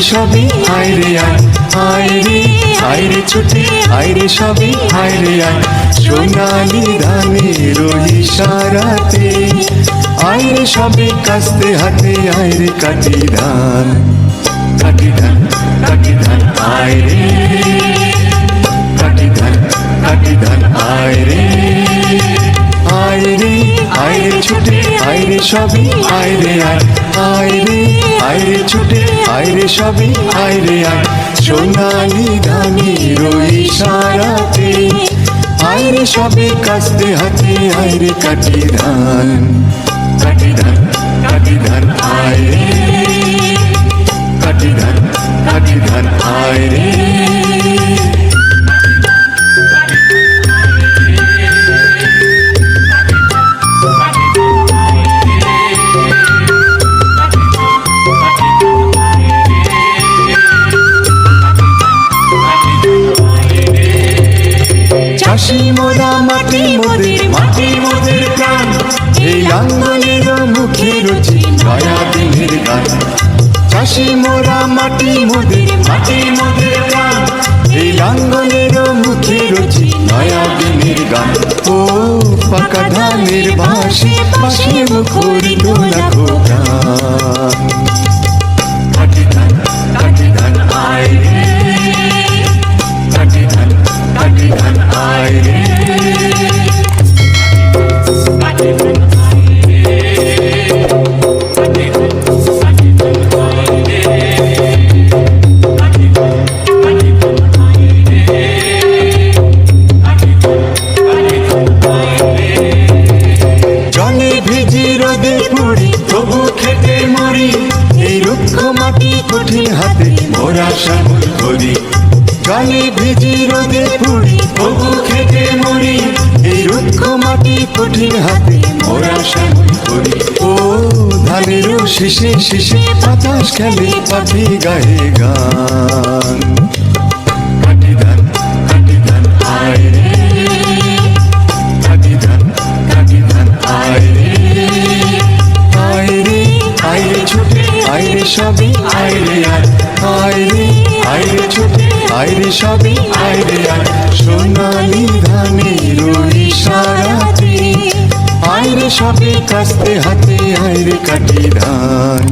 সবই আয় রে আয়, আয় রে ছুটে আয় রে সবই আয় রে আয়, সোনালি ধানের ইশারাতে আয় রে সবই কাস্তে হাতে আয় রে কাটি ধান, কাটি ধান, কাটি ধান আয় রে, কাটি ধান, কাটি ধান আয় রে, আয় রে, আয় রে ছুটে আয় রে সবই আয় রে আয়, আয় রে ছুটে আয় রে সবই আয় রে আয়, সোনালি ধানের ইশারাতে আয় রে সবই কাস্তে হাতে আয় রে কাটি ধান, কাটি ধান, কাটি ধান আয় রে, কাটি ধান, কাটি ধান আয় রে। চাষি মোরা মাটি মোদের, মাটি মোদের প্রাণ, এই লাঙ্গলের মুখে রুচি নয়া দিনের গান। চাষি মোরা মাটি মোদের, মাটি মোদের প্রাণ, এই লাঙ্গলের মুখে রুচি নয়া দিনের গান। ও পাকা ধানের বাঁশি, বাঁশি মুখরিত লাখো প্রাণ, কাটি ধান, কাটি ধান আয় রে, কাটি ধান, কাটি ধান আয় রে, কাটি ধান জলে ভিজি রোদে পুড়ি তবু খেতে মরি, এই রুক্ষ মাটি কঠিন হাতে মোরা সাগর করি। জলে ভিজি রোদে পুড়ি তবু খেতে মরি, এই রুক্ষ মাটি কঠিন হাতে মোরা সাগর করি। ও ধানের শিশে শিশে বাতাস খেলে পাখি গায়ে গান, কাটি ধান, কাটি ধান আয় রে, কাটি ধান, কাটি ধান আয় রে, আয় রে, আয় রে ছুটে আয় রে সবই আয় রে আয়, আয় রে, আয় রে ছুটে আয় রে সবই আয় রে আয়, সোনালি ধানের ইশারাতে আয় রে সবই কাস্তে হাতে আয় রে কাটি ধান।